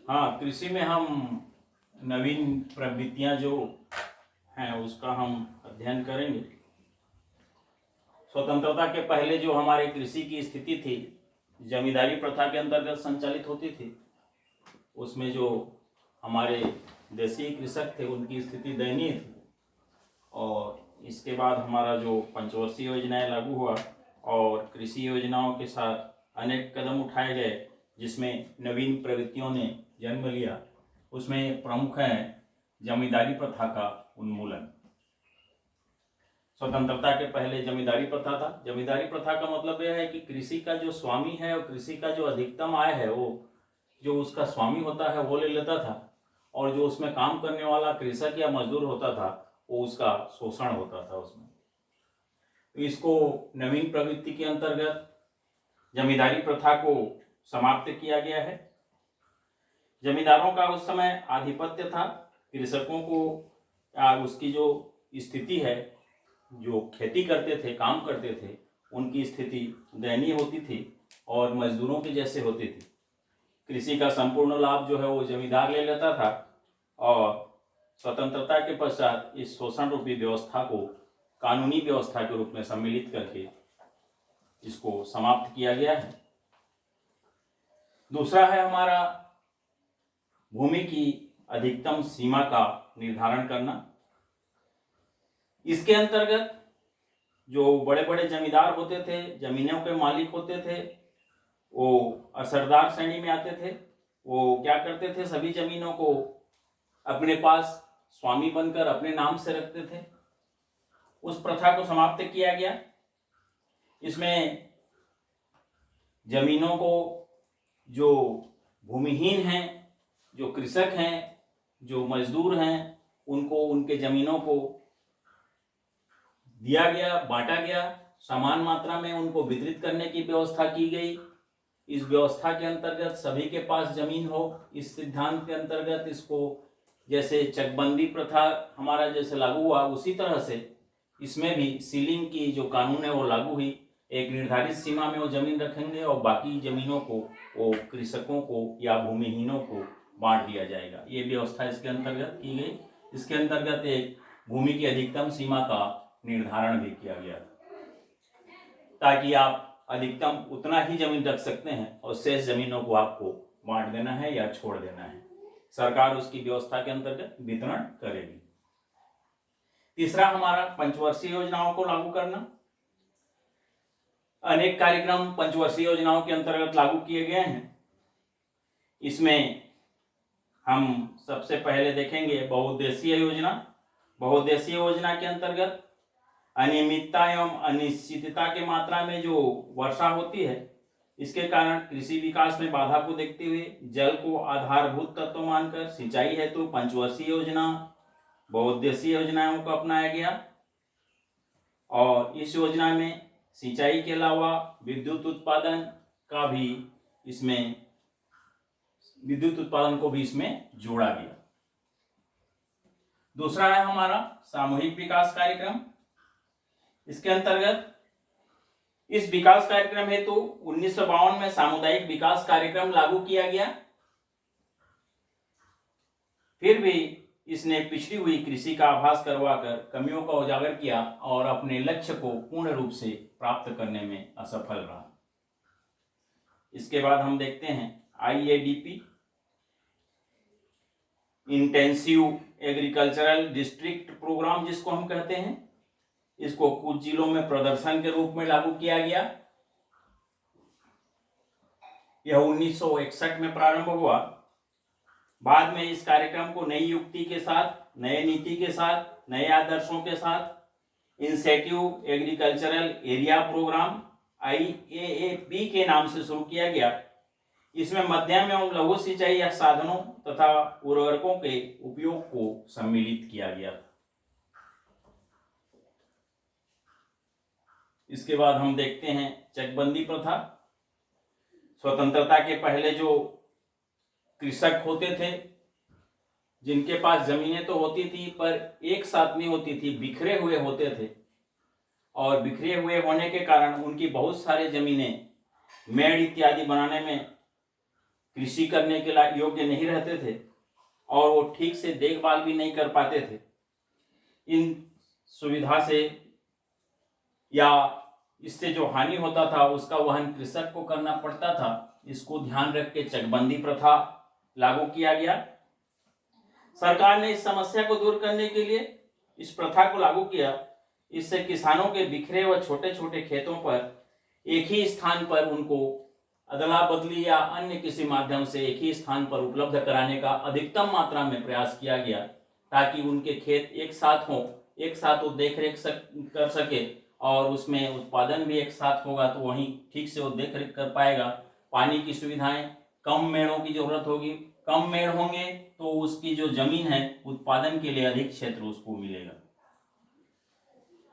हाँ, कृषि में हम नवीन प्रवृत्तियां जो हैं उसका हम अध्ययन करेंगे। स्वतंत्रता के पहले जो हमारे कृषि की स्थिति थी, जमींदारी प्रथा के अंतर्गत संचालित होती थी, उसमें जो हमारे देसी कृषक थे उनकी स्थिति दयनीय थी। और इसके बाद हमारा जो पंचवर्षीय योजनाएं लागू हुआ और कृषि योजनाओं के साथ अनेक कदम उठाए गए जिसमें नवीन प्रवृत्तियों ने जन्म लिया। उसमें प्रमुख है जमींदारी प्रथा का उन्मूलन। स्वतंत्रता के पहले जमींदारी प्रथा था। जमींदारी प्रथा का मतलब यह है कि कृषि का जो स्वामी है और कृषि का जो अधिकतम आय है वो जो उसका स्वामी होता है वो ले लेता था, और जो उसमें काम करने वाला कृषक या मजदूर होता था वो उसका शोषण होता था उसमें। तो इसको नवीन प्रवृत्ति के अंतर्गत जमींदारी प्रथा को समाप्त किया गया है। जमींदारों का उस समय आधिपत्य था। कृषकों को उसकी जो स्थिति है, जो खेती करते थे, काम करते थे, उनकी स्थिति दयनीय होती थी और मजदूरों के जैसे होती थी। कृषि का संपूर्ण लाभ जो है वो जमींदार ले लेता था और स्वतंत्रता के पश्चात इस शोषण रूपी व्यवस्था को कानूनी व्यवस्था के रूप में सम्मिलित करके इसको समाप्त किया गया है। दूसरा है हमारा भूमि की अधिकतम सीमा का निर्धारण करना। इसके अंतर्गत जो बड़े बड़े जमींदार होते थे, जमीनों के मालिक होते थे, वो असरदार श्रेणी में आते थे। वो क्या करते थे, सभी जमीनों को अपने पास स्वामी बनकर अपने नाम से रखते थे। उस प्रथा को समाप्त किया गया। इसमें जमीनों को जो भूमिहीन हैं, जो कृषक हैं, जो मजदूर हैं, उनको उनके जमीनों को दिया गया, बांटा गया, समान मात्रा में उनको वितरित करने की व्यवस्था की गई। इस व्यवस्था के अंतर्गत सभी के पास जमीन हो, इस सिद्धांत के अंतर्गत इसको जैसे चकबंदी प्रथा हमारा जैसे लागू हुआ उसी तरह से इसमें भी सीलिंग की जो कानून है वो लागू हुई। एक निर्धारित सीमा में वो जमीन रखेंगे और बाकी जमीनों को वो कृषकों को या भूमिहीनों को बांट दिया जाएगा। ये व्यवस्था इसके अंतर्गत की गई। इसके अंतर्गत एक भूमि की अधिकतम सीमा का निर्धारण भी किया गया ताकि आप अधिकतम उतना ही जमीन रख सकते हैं और शेष जमीनों को आपको बांट देना है या छोड़ देना है। सरकार उसकी व्यवस्था के अंतर्गत वितरण करेगी। तीसरा हमारा पंचवर्षीय योजनाओं को लागू करना। अनेक कार्यक्रम पंचवर्षीय योजनाओं के अंतर्गत लागू किए गए हैं। इसमें हम सबसे पहले देखेंगे बहुउद्देशीय योजना। बहुउद्देशीय योजना के अंतर्गत अनियमितता एवं अनिश्चितता के मात्रा में जो वर्षा होती है, इसके कारण कृषि विकास में बाधा को देखते हुए जल को आधारभूत तत्व मानकर सिंचाई हेतु पंचवर्षीय योजना, बहुउद्देशीय योजनाओं को अपनाया गया। और इस योजना में सिंचाई के अलावा विद्युत उत्पादन को भी इसमें जोड़ा गया। दूसरा है हमारा सामूहिक विकास कार्यक्रम। इसके अंतर्गत इस विकास कार्यक्रम हेतु 1952 में सामुदायिक विकास कार्यक्रम लागू किया गया। फिर भी इसने पिछड़ी हुई कृषि का आभास करवाकर कमियों का उजागर किया और अपने लक्ष्य को पूर्ण रूप से प्राप्त करने में असफल रहा। इसके बाद हम देखते हैं IADP, intensive agricultural district programme जिसको हम कहते हैं। इसको कुछ जिलों में प्रदर्शन के रूप में लागू किया गया। यह 1961 में प्रारंभ हुआ। बाद में इस कार्यक्रम को नई युक्ति के साथ, नए नीति के साथ, नए आदर्शों के साथ incentive agricultural area programme IAAP के नाम से शुरू किया गया। इसमें मध्यम एवं लघु सिंचाई या साधनों तथा उर्वरकों के उपयोग को सम्मिलित किया गया। इसके बाद हम देखते हैं चकबंदी प्रथा। स्वतंत्रता के पहले जो कृषक होते थे, जिनके पास जमीनें तो होती थी पर एक साथ नहीं होती थी, बिखरे हुए होते थे, और बिखरे हुए होने के कारण उनकी बहुत सारी जमीनें मेड़ इत्यादि बनाने में कृषि करने के लिए योग्य नहीं रहते थे और वो ठीक से देखभाल भी नहीं कर पाते थे। इन सुविधा से या इससे जो हानि होता था उसका वहन कृषक को करना पड़ता था। इसको ध्यान रख के चकबंदी प्रथा लागू किया गया। सरकार ने इस समस्या को दूर करने के लिए इस प्रथा को लागू किया। इससे किसानों के बिखरे व छोटे छोटे खेतों पर एक ही स्थान पर उनको अदला बदली या अन्य किसी माध्यम से एक ही स्थान पर उपलब्ध कराने का अधिकतम मात्रा में प्रयास किया गया, ताकि उनके खेत एक साथ हों, एक साथ वो देख रेख कर सके और उसमें उत्पादन भी एक साथ होगा तो वहीं ठीक से वो देख रेख कर पाएगा। पानी की सुविधाएं, कम मेड़ों की जरूरत होगी, कम मेड़ होंगे तो उसकी जो जमीन है उत्पादन के लिए अधिक क्षेत्र उसको मिलेगा।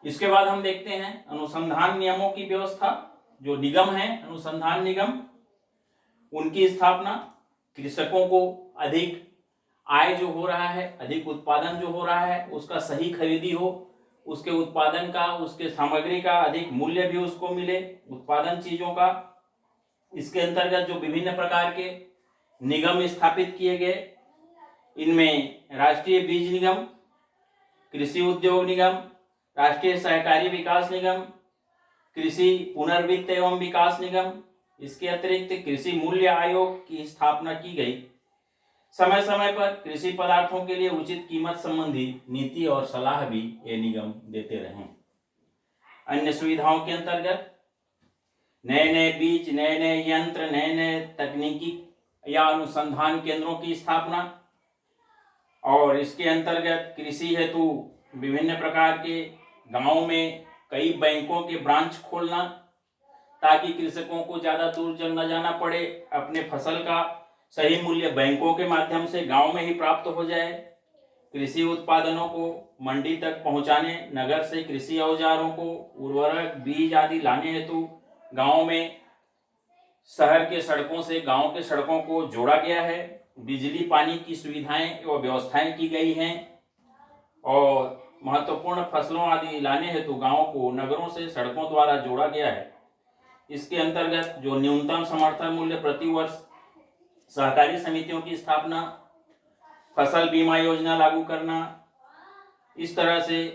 इसके बाद हम देखते हैं अनुसंधान नियमों की व्यवस्था। जो निगम है अनुसंधान निगम, उनकी स्थापना। कृषकों को अधिक आय जो हो रहा है, अधिक उत्पादन जो हो रहा है उसका सही खरीदी हो, उसके उत्पादन का, उसके सामग्री का अधिक मूल्य भी उसको मिले, उत्पादन चीजों का। इसके अंतर्गत जो विभिन्न प्रकार के निगम स्थापित किए गए, इनमें राष्ट्रीय बीज निगम, कृषि उद्योग निगम, राष्ट्रीय सहकारी विकास निगम, कृषि पुनर्वित्त एवं विकास निगम। इसके अतिरिक्त कृषि मूल्य आयोग की स्थापना की गई। समय समय पर कृषि पदार्थों के लिए उचित कीमत संबंधी नीति और सलाह भी ये निगम देते रहे। अन्य सुविधाओं के अंतर्गत नए नए बीज, नए नए यंत्र, नए नए तकनीकी या अनुसंधान केंद्रों की स्थापना, और इसके अंतर्गत कृषि हेतु विभिन्न प्रकार के गांवों में कई बैंकों के ब्रांच खोलना, ताकि कृषकों को ज्यादा दूर न जाना पड़े, अपने फसल का सही मूल्य बैंकों के माध्यम से गांव में ही प्राप्त हो जाए। कृषि उत्पादनों को मंडी तक पहुंचाने, नगर से कृषि औजारों को, उर्वरक, बीज आदि लाने हेतु गांव में शहर के सड़कों से गांव के सड़कों को जोड़ा गया है। बिजली पानी की सुविधाएं एवं व्यवस्थाएं की गई हैं और महत्वपूर्ण फसलों आदि लाने हेतु गांवों को नगरों से सड़कों द्वारा जोड़ा गया है। इसके अंतर्गत जो न्यूनतम समर्थन मूल्य प्रति वर्ष सहकारी समितियों की स्थापना, फसल बीमा योजना लागू करना, इस तरह से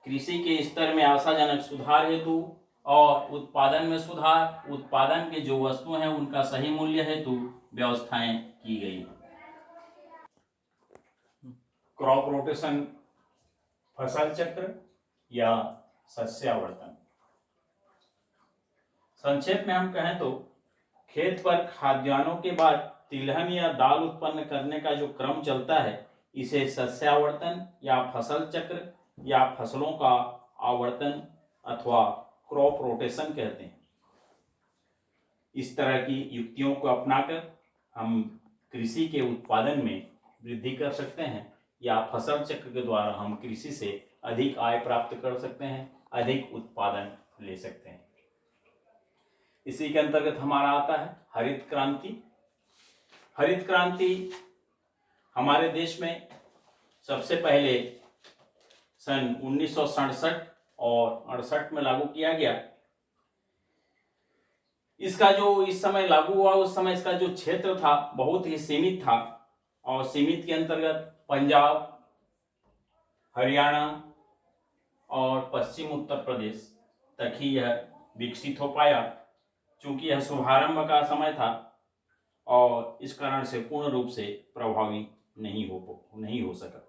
कृषि के स्तर में आशाजनक सुधार हेतु और उत्पादन में सुधार, उत्पादन के जो वस्तु हैं उनका सही मूल्य हेतु व्यवस्थाएं की गई। क्रॉप रोटेशन, फसल चक्र या सस्यावर्तन। संक्षेप में हम कहें तो खेत पर खाद्यान्नों के बाद तिलहन या दाल उत्पन्न करने का जो क्रम चलता है, इसे सस्यावर्तन या फसल चक्र या फसलों का आवर्तन अथवा क्रॉप रोटेशन कहते हैं। इस तरह की युक्तियों को अपनाकर हम कृषि के उत्पादन में वृद्धि कर सकते हैं या फसल चक्र के द्वारा हम कृषि से अधिक आय प्राप्त कर सकते हैं, अधिक उत्पादन ले सकते हैं। इसी के अंतर्गत हमारा आता है हरित क्रांति। हरित क्रांति हमारे देश में सबसे पहले सन 1967 और 68 में लागू किया गया। इसका जो इस समय लागू हुआ, उस समय इसका जो क्षेत्र था बहुत ही सीमित था और सीमित के अंतर्गत पंजाब, हरियाणा और पश्चिम उत्तर प्रदेश तक ही यह विकसित हो पाया। चूंकि यह शुभारंभ का समय था और इस कारण से पूर्ण रूप से प्रभावी नहीं हो सका।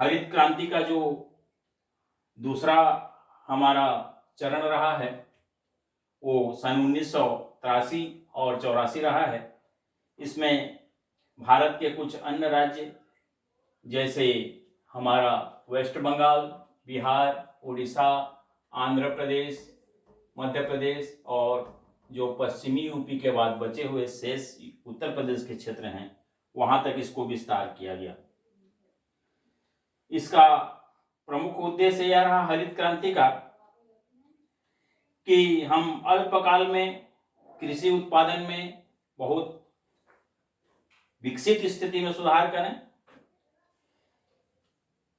हरित क्रांति का जो दूसरा हमारा चरण रहा है वो सन 1983 और 84 रहा है। इसमें भारत के कुछ अन्य राज्य जैसे हमारा वेस्ट बंगाल, बिहार, उड़ीसा, आंध्र प्रदेश, मध्य प्रदेश और जो पश्चिमी यूपी के बाद बचे हुए शेष उत्तर प्रदेश के क्षेत्र हैं, वहां तक इसको विस्तार किया गया। इसका प्रमुख उद्देश्य यह रहा हरित क्रांति का कि हम अल्पकाल में कृषि उत्पादन में बहुत विकसित स्थिति में सुधार करें।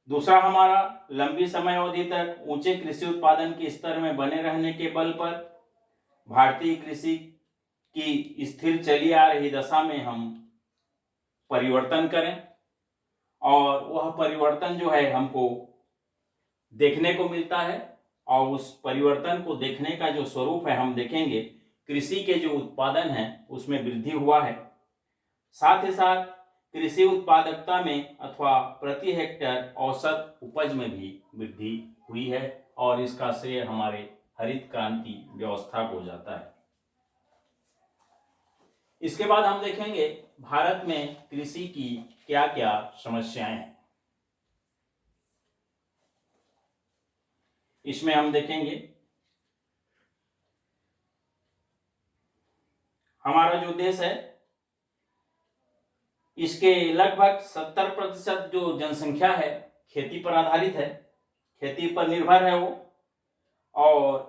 दूसरा हमारा लंबी समय अवधि तक ऊंचे कृषि उत्पादन के स्तर में बने रहने के बल पर भारतीय कृषि कि स्थिर चली आ रही दशा में हम परिवर्तन करें, और वह परिवर्तन जो है हमको देखने को मिलता है। और उस परिवर्तन को देखने का जो स्वरूप है, हम देखेंगे कृषि के जो उत्पादन है उसमें वृद्धि हुआ है। साथ ही साथ कृषि उत्पादकता में अथवा प्रति हेक्टेयर औसत उपज में भी वृद्धि हुई है, और इसका श्रेय हमारे हरित क्रांति व्यवस्था को जाता है। इसके बाद हम देखेंगे भारत में कृषि की क्या क्या समस्याएं हैं। इसमें हम देखेंगे हमारा जो देश है इसके लगभग 70% जो जनसंख्या है खेती पर आधारित है, खेती पर निर्भर है वो। और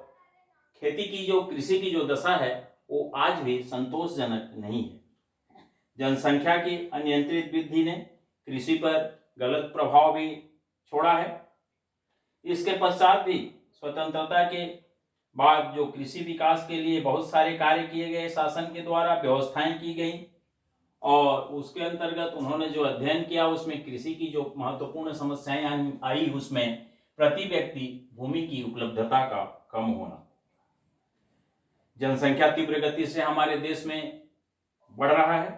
खेती की जो कृषि की जो दशा है वो आज भी संतोषजनक नहीं है। जनसंख्या की अनियंत्रित वृद्धि ने कृषि पर गलत प्रभाव भी छोड़ा है। इसके पश्चात भी स्वतंत्रता के बाद जो कृषि विकास के लिए बहुत सारे कार्य किए गए, शासन के द्वारा व्यवस्थाएं की गई, और उसके अंतर्गत उन्होंने जो अध्ययन किया उसमें कृषि की जो महत्वपूर्ण समस्याएं आई उसमें प्रति व्यक्ति भूमि की उपलब्धता का कम होना, जनसंख्या तीव्र गति से हमारे देश में बढ़ रहा है,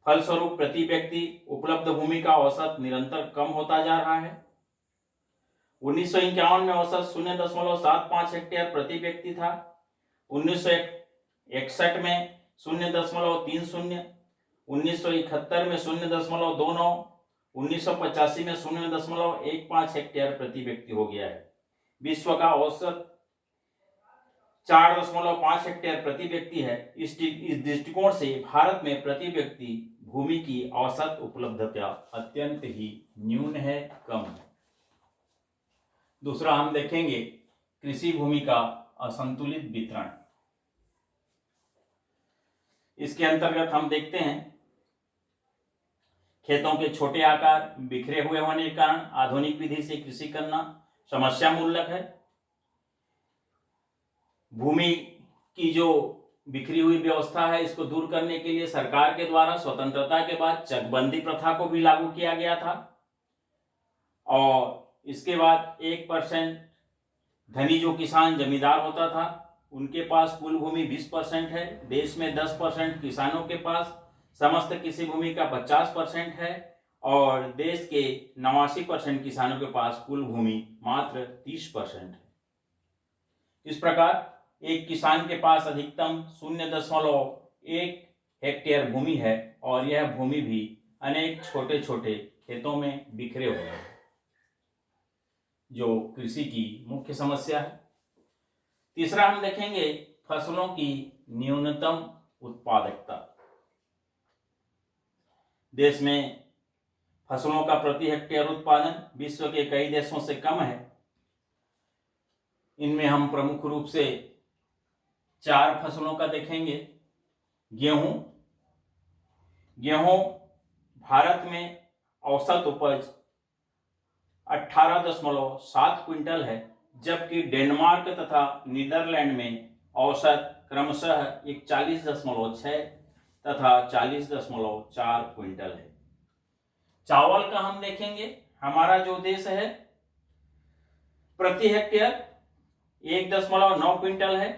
फलस्वरूप प्रति व्यक्ति उपलब्ध भूमि का औसत निरंतर कम होता जा रहा है। 1951 में औसत 0.75 हेक्टेयर प्रति व्यक्ति था, 1961 में 0.30, 1971 में 0.29, 1985 में 0.15 हेक्टेयर प्रति व्यक्ति हो गया है। विश्व का औसत 4.5 हेक्टेयर प्रति व्यक्ति है। इस दृष्टिकोण से भारत में प्रति व्यक्ति भूमि की औसत उपलब्धता अत्यंत ही न्यून है, कम है। दूसरा हम देखेंगे कृषि भूमि का असंतुलित वितरण। इसके अंतर्गत हम देखते हैं खेतों के छोटे आकार, बिखरे हुए होने के कारण आधुनिक विधि से कृषि करना समस्या मूलक है। भूमि की जो बिखरी हुई व्यवस्था है इसको दूर करने के लिए सरकार के द्वारा स्वतंत्रता के बाद चकबंदी प्रथा को भी लागू किया गया था, और इसके बाद 1% धनी जो किसान जमींदार होता था उनके पास कुल भूमि 20% है। देश में 10% किसानों के पास समस्त कृषि भूमि का 50% है, और देश के 89% किसानों के पास कुल भूमि मात्र 30% है। इस प्रकार एक किसान के पास अधिकतम 0.1 हेक्टेयर भूमि है, और यह भूमि भी अनेक छोटे छोटे खेतों में बिखरे हुए हैं, जो कृषि की मुख्य समस्या है। तीसरा हम देखेंगे फसलों की न्यूनतम उत्पादकता। देश में फसलों का प्रति हेक्टेयर उत्पादन विश्व के कई देशों से कम है। इनमें हम प्रमुख रूप से 4 फसलों का देखेंगे। गेहूं भारत में औसत उपज 18.7 क्विंटल है, जबकि डेनमार्क तथा नीदरलैंड में औसत क्रमशः 41.6 तथा 40.4 क्विंटल है। चावल का हम देखेंगे, हमारा जो देश है प्रति हेक्टेयर 1.9 क्विंटल है,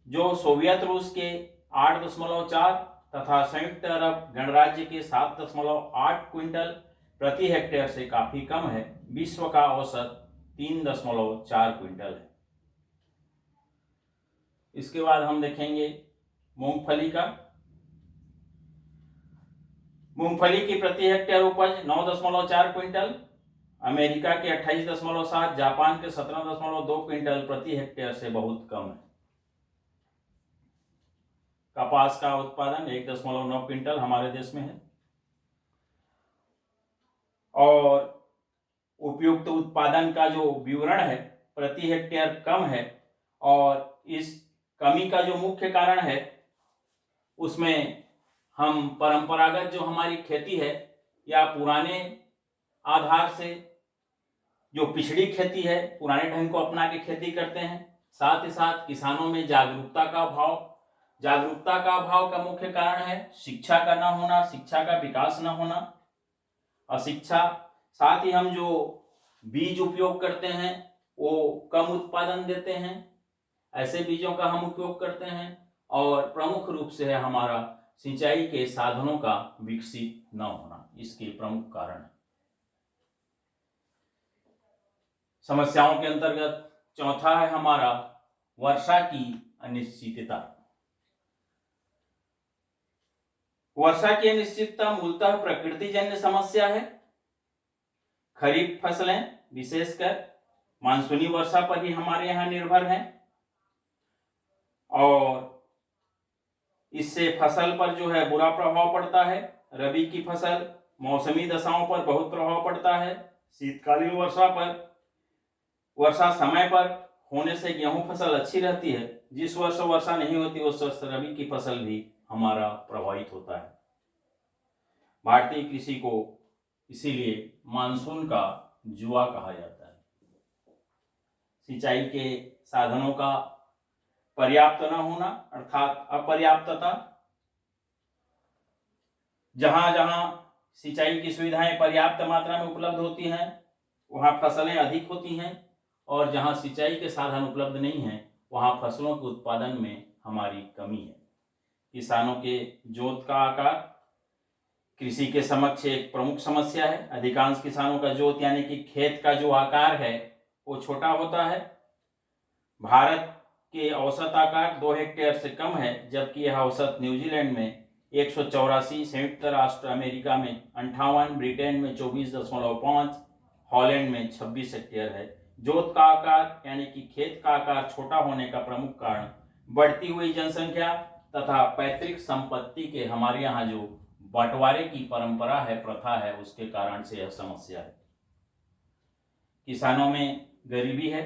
जो सोवियत रूस के 8.4 तथा संयुक्त अरब गणराज्य के 7.8 क्विंटल प्रति हेक्टेयर से काफी कम है। विश्व का औसत 3.4 क्विंटल है। इसके बाद हम देखेंगे मूंगफली का। मूंगफली की प्रति हेक्टेयर उपज 9.4 क्विंटल, अमेरिका के 28.7, जापान के 17.2 क्विंटल प्रति हेक्टेयर से बहुत कम है। कपास का उत्पादन 1.9 क्विंटल हमारे देश में है, और उपयुक्त उत्पादन का जो विवरण है प्रति हेक्टेयर कम है, और इस कमी का जो मुख्य कारण है उसमें हम परंपरागत जो हमारी खेती है या पुराने आधार से जो पिछड़ी खेती है, पुराने ढंग को अपना के खेती करते हैं। साथ ही साथ किसानों में जागरूकता का अभाव, जागरूकता का अभाव का मुख्य कारण है शिक्षा का न होना, शिक्षा का विकास न होना, अशिक्षा। साथ ही हम जो बीज उपयोग करते हैं वो कम उत्पादन देते हैं, ऐसे बीजों का हम उपयोग करते हैं। और प्रमुख रूप से है हमारा सिंचाई के साधनों का विकसित न होना, इसके प्रमुख कारण है। समस्याओं के अंतर्गत चौथा है हमारा वर्षा की अनिश्चितता। वर्षा की अनिश्चितता मूलतः प्रकृतिजन्य समस्या है। खरीफ फसलें विशेषकर मानसूनी वर्षा पर ही हमारे यहाँ निर्भर हैं और इससे फसल पर जो है बुरा प्रभाव पड़ता है। रबी की फसल मौसमी दशाओं पर बहुत प्रभाव पड़ता है। शीतकालीन वर्षा समय पर होने से गेहूं फसल अच्छी रहती है। जिस वर्ष वर्षा नहीं होती उस वर्ष रबी की फसल भी हमारा प्रभावित होता है। भारतीय कृषि को इसीलिए मानसून का जुआ कहा जाता है। सिंचाई के साधनों का पर्याप्त न होना अर्थात अपर्याप्तता। जहां जहां सिंचाई की सुविधाएं पर्याप्त मात्रा में उपलब्ध होती हैं वहां फसलें अधिक होती हैं, और जहां सिंचाई के साधन उपलब्ध नहीं हैं वहां फसलों के उत्पादन में हमारी कमी है। किसानों के जोत का आकार कृषि के समक्ष एक प्रमुख समस्या है। अधिकांश किसानों का जोत यानी कि खेत का जो आकार है वो छोटा होता है। भारत के औसत आकार 2 हेक्टेयर से कम है, जबकि यह औसत न्यूजीलैंड में 184, संयुक्त राष्ट्र अमेरिका में 58, ब्रिटेन में 24.5, हॉलैंड में 26 हेक्टेयर है। जोत का आकार यानी कि खेत का आकार छोटा होने का प्रमुख कारण बढ़ती हुई जनसंख्या तथा पैतृक संपत्ति के हमारे यहाँ जो बंटवारे की परंपरा है, प्रथा है, उसके कारण से यह समस्या है। किसानों में गरीबी है,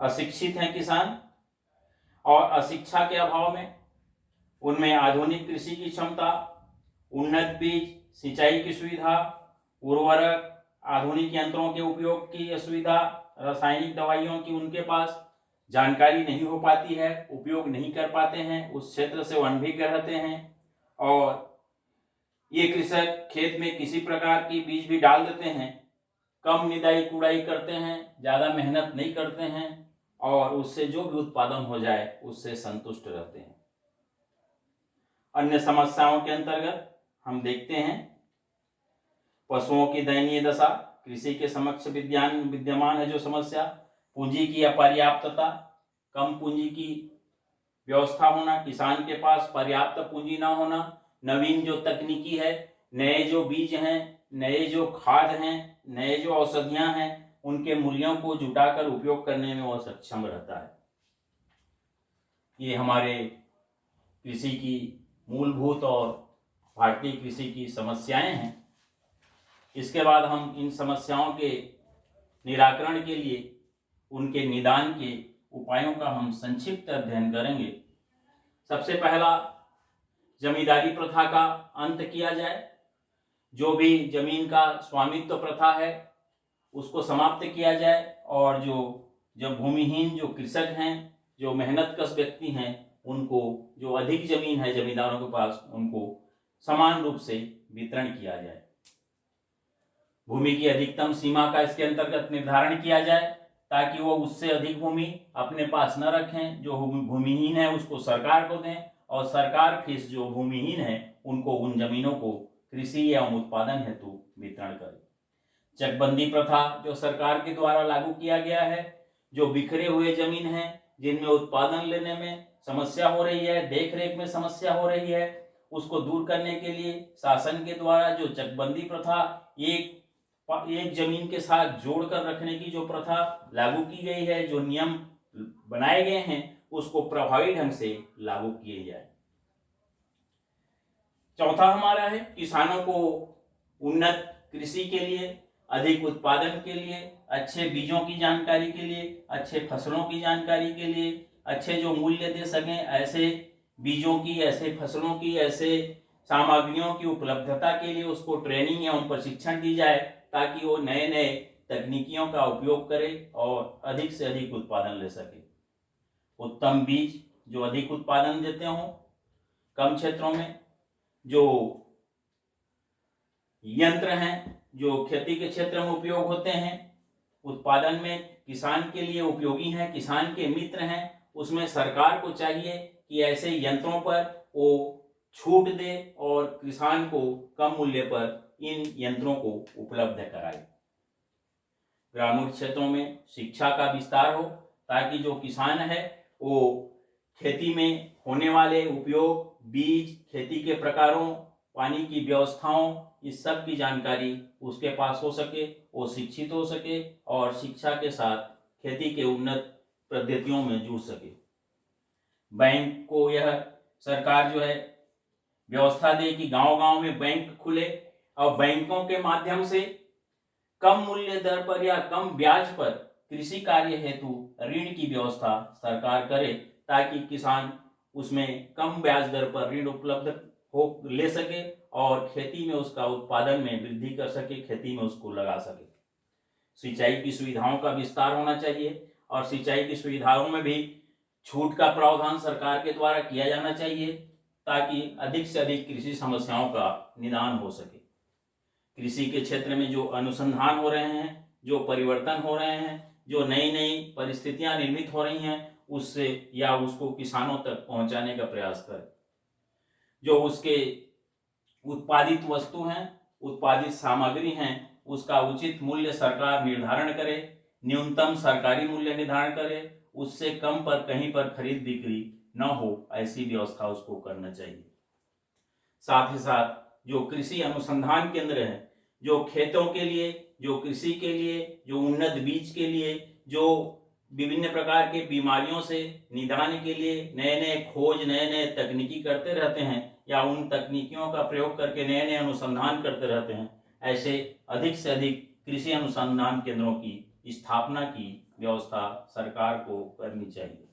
अशिक्षित हैं किसान, और अशिक्षा के अभाव में उनमें आधुनिक कृषि की क्षमता, उन्नत बीज, सिंचाई की सुविधा, उर्वरक, आधुनिक यंत्रों के उपयोग की सुविधा, रासायनिक दवाइयों की उनके पास जानकारी नहीं हो पाती है, उपयोग नहीं कर पाते हैं, उस क्षेत्र से अनभिज्ञ रहते हैं। और ये कृषक खेत में किसी प्रकार की बीज भी डाल देते हैं, कम निदाई कुड़ाई करते हैं, ज़्यादा मेहनत नहीं करते हैं, और उससे जो भी उत्पादन हो जाए उससे संतुष्ट रहते हैं। अन्य समस्याओं के अंतर्गत हम देखते हैं पशुओं की दयनीय दशा। कृषि के समक्ष विद्यमान है जो समस्या, पूंजी की अपर्याप्तता, कम पूंजी की व्यवस्था होना, किसान के पास पर्याप्त पूंजी ना होना, नवीन जो तकनीकी है, नए जो बीज हैं, नए जो खाद हैं, नए जो औषधियां हैं, उनके मूल्यों को जुटाकर उपयोग करने में वह सक्षम रहता है। ये हमारे कृषि की मूलभूत और भारतीय कृषि की समस्याएं हैं। इसके बाद हम इन समस्याओं के निराकरण के लिए उनके निदान के उपायों का हम संक्षिप्त अध्ययन करेंगे। सबसे पहला, जमींदारी प्रथा का अंत किया जाए। जो भी जमीन का स्वामित्व प्रथा है उसको समाप्त किया जाए, और जो भूमिहीन जो कृषक हैं, जो मेहनतकश व्यक्ति हैं, उनको जो अधिक जमीन है जमींदारों के पास, उनको समान रूप से वितरण किया जाए। भूमि की अधिकतम सीमा का इसके अंतर्गत निर्धारण किया जाए ताकि वो उससे अधिक भूमि अपने पास न रखें। जो भूमिहीन है उसको सरकार को दें, और सरकार फिर जो भूमिहीन है उनको उन जमीनों को कृषि एवं उत्पादन हेतु वितरण करे। चकबंदी प्रथा जो सरकार के द्वारा लागू किया गया है, जो बिखरे हुए जमीन है जिनमें उत्पादन लेने में समस्या हो रही है, देख रेख में समस्या हो रही है, उसको दूर करने के लिए शासन के द्वारा जो चकबंदी प्रथा, एक जमीन के साथ जोड़कर रखने की जो प्रथा लागू की गई है, जो नियम बनाए गए हैं, उसको प्रभावी ढंग से लागू किए जाए। चौथा हमारा है किसानों को उन्नत कृषि के लिए, अधिक उत्पादन के लिए, अच्छे बीजों की जानकारी के लिए, अच्छे फसलों की जानकारी के लिए, अच्छे जो मूल्य दे सकें ऐसे बीजों की, ऐसे फसलों की, ऐसे सामग्रियों की उपलब्धता के लिए उसको ट्रेनिंग एवं प्रशिक्षण दी जाए ताकि वो नए नए तकनीकियों का उपयोग करे और अधिक से अधिक उत्पादन ले सके। उत्तम बीज, जो अधिक उत्पादन देते हों कम क्षेत्रों में, जो यंत्र हैं जो खेती के क्षेत्र में उपयोग होते हैं, उत्पादन में किसान के लिए उपयोगी हैं, किसान के मित्र हैं, उसमें सरकार को चाहिए कि ऐसे यंत्रों पर वो छूट दे और किसान को कम मूल्य पर इन यंत्रों को उपलब्ध कराए। ग्रामीण क्षेत्रों में शिक्षा का विस्तार हो ताकि जो किसान है वो खेती में होने वाले उपयोग, बीज, खेती के प्रकारों, पानी की व्यवस्थाओं, इस सब की जानकारी उसके पास हो सके, वो शिक्षित हो सके और शिक्षा के साथ खेती के उन्नत पद्धतियों में जुड़ सके। बैंक को यह सरकार जो है व्यवस्था दे कि गांव-गांव में बैंक खुले और बैंकों के माध्यम से कम मूल्य दर पर या कम ब्याज पर कृषि कार्य हेतु ऋण की व्यवस्था सरकार करे ताकि किसान उसमें कम ब्याज दर पर ऋण उपलब्ध हो ले सके और खेती में उसका उत्पादन में वृद्धि कर सके, खेती में उसको लगा सके। सिंचाई की सुविधाओं का विस्तार होना चाहिए और सिंचाई की सुविधाओं में भी छूट का प्रावधान सरकार के द्वारा किया जाना चाहिए ताकि अधिक से अधिक कृषि समस्याओं का निदान हो सके। कृषि के क्षेत्र में जो अनुसंधान हो रहे हैं, जो परिवर्तन हो रहे हैं, जो नई नई परिस्थितियां निर्मित हो रही हैं, उससे या उसको किसानों तक पहुंचाने का प्रयास करें। जो उसके उत्पादित वस्तु हैं, उत्पादित सामग्री हैं, उसका उचित मूल्य सरकार निर्धारण करे, न्यूनतम सरकारी मूल्य निर्धारण करे, उससे कम पर कहीं पर खरीद बिक्री न हो, ऐसी व्यवस्था उसको करना चाहिए। साथ ही साथ जो कृषि अनुसंधान केंद्र है, जो खेतों के लिए, जो कृषि के लिए, जो उन्नत बीज के लिए, जो विभिन्न प्रकार के बीमारियों से निदान के लिए नए नए खोज, नए नए तकनीकी करते रहते हैं या उन तकनीकियों का प्रयोग करके नए नए अनुसंधान करते रहते हैं, ऐसे अधिक से अधिक कृषि अनुसंधान केंद्रों की स्थापना की व्यवस्था सरकार को करनी चाहिए।